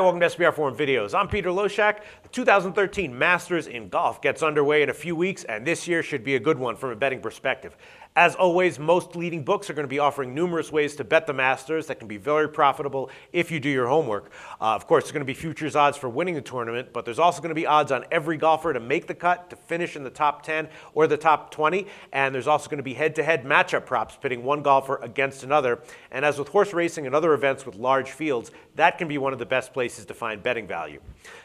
Welcome to SBR Forum Videos. I'm Peter Loshak. The 2013 Masters in golf gets underway in a few weeks, and this year should be a good one from a betting perspective. As always, most leading books are going to be offering numerous ways to bet the Masters that can be very profitable if you do your homework. Of course, there's going to be futures odds for winning the tournament, but there's also going to be odds on every golfer to make the cut, to finish in the top 10 or the top 20, and there's also going to be head-to-head matchup props pitting one golfer against another. And as with horse racing and other events with large fields, that can be one of the best places to find betting value.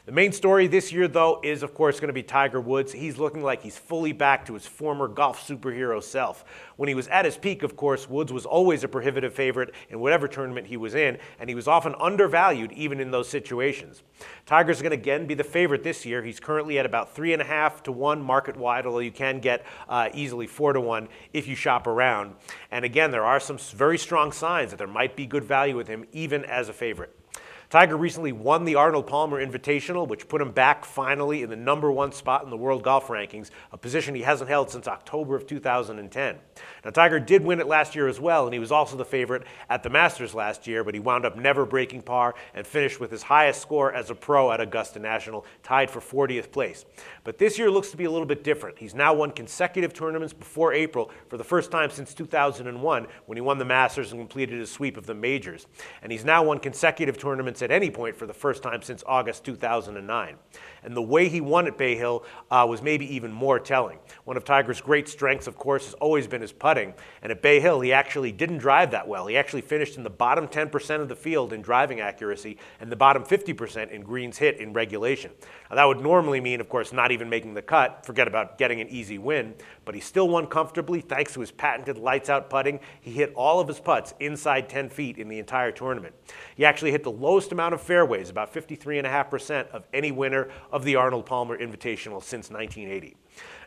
The main story this year, though, is of course going to be Tiger Woods. He's looking like he's fully back to his former golf superhero self. When he was at his peak, of course, Woods was always a prohibitive favorite in whatever tournament he was in, and he was often undervalued even in those situations. Tiger's going to again be the favorite this year. He's currently at about 3.5 to 1 market wide, although you can get easily 4 to 1 if you shop around. And again, there are some very strong signs that there might be good value with him even as a favorite. Tiger recently won the Arnold Palmer Invitational, which put him back finally in the #1 spot in the world golf rankings, a position he hasn't held since October of 2010. Now, Tiger did win it last year as well, and he was also the favorite at the Masters last year, but he wound up never breaking par and finished with his highest score as a pro at Augusta National, tied for 40th place. But this year looks to be a little bit different. He's now won consecutive tournaments before April for the first time since 2001, when he won the Masters and completed his sweep of the majors. And he's now won consecutive tournaments at any point for the first time since August 2009. And the way he won at Bay Hill was maybe even more telling. One of Tiger's great strengths, of course, has always been his putting. And at Bay Hill, he actually didn't drive that well. He actually finished in the bottom 10% of the field in driving accuracy and the bottom 50% in greens hit in regulation. Now, that would normally mean, of course, not even making the cut. Forget about getting an easy win. But he still won comfortably thanks to his patented lights-out putting. He hit all of his putts inside 10 feet in the entire tournament. He actually hit the lowest amount of fairways, about 53.5% of any winner of the Arnold Palmer Invitational since 1980.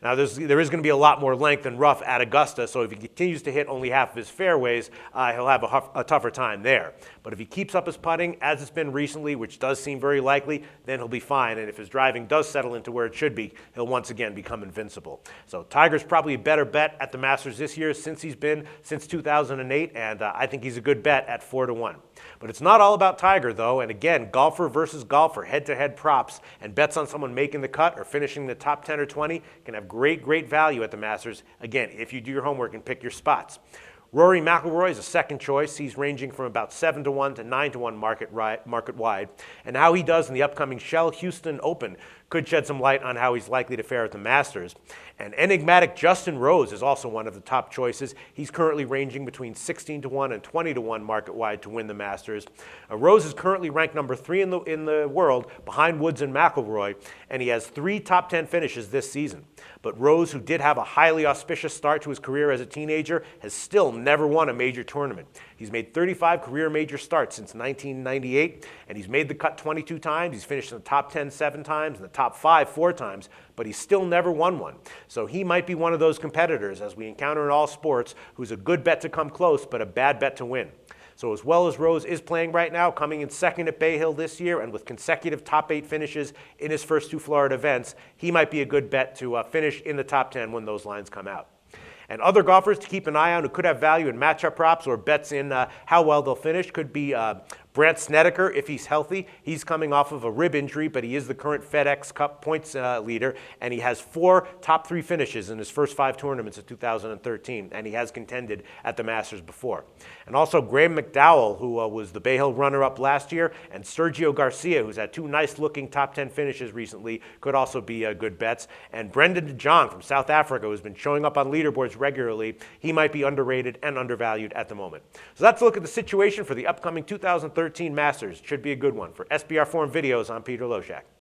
Now, there is going to be a lot more length and rough at Augusta, so if he continues to hit only half of his fairways, he'll have a tougher time there. But if he keeps up his putting, as it's been recently, which does seem very likely, then he'll be fine. And if his driving does settle into where it should be, he'll once again become invincible. So Tiger's probably a better bet at the Masters this year since 2008, and I think he's a good bet at 4 to 1. But it's not all about Tiger, though, and again, golfer versus golfer, head-to-head props, and bets on someone making the cut or finishing the top 10 or 20 can have great value at the Masters, again, if you do your homework and pick your spots. Rory McIlroy is a second choice. He's ranging from about 7 to 1 to 9 to 1 market wide. And how he does in the upcoming Shell Houston Open could shed some light on how he's likely to fare at the Masters. And enigmatic Justin Rose is also one of the top choices. He's currently ranging between 16 to 1 and 20 to 1 market wide to win the Masters. Rose is currently ranked number 3 in the world, behind Woods and McIlroy, and he has 3 top 10 finishes this season. But Rose, who did have a highly auspicious start to his career as a teenager, has still never won a major tournament. He's made 35 career major starts since 1998, and he's made the cut 22 times. He's finished in the top 10 7 times, and the top 5 4 times, but he's still never won one. So he might be one of those competitors, as we encounter in all sports, who's a good bet to come close, but a bad bet to win. So as well as Rose is playing right now, coming in second at Bay Hill this year, and with consecutive top 8 finishes in his first 2 Florida events, he might be a good bet to finish in the top 10 when those lines come out. And other golfers to keep an eye on who could have value in matchup props or bets in how well they'll finish could be Brandt Snedeker, if he's healthy. He's coming off of a rib injury, but he is the current FedEx Cup points leader, and he has 4 top 3 finishes in his first 5 tournaments of 2013, and he has contended at the Masters before. And also Graham McDowell, who was the Bay Hill runner-up last year, and Sergio Garcia, who's had 2 nice-looking top 10 finishes recently, could also be good bets. And Brendan de Jong from South Africa, who's been showing up on leaderboards regularly, he might be underrated and undervalued at the moment. So that's a look at the situation for the upcoming 2013 Masters. Should be a good one. For SBR Forum Videos, I'm Peter Loshak.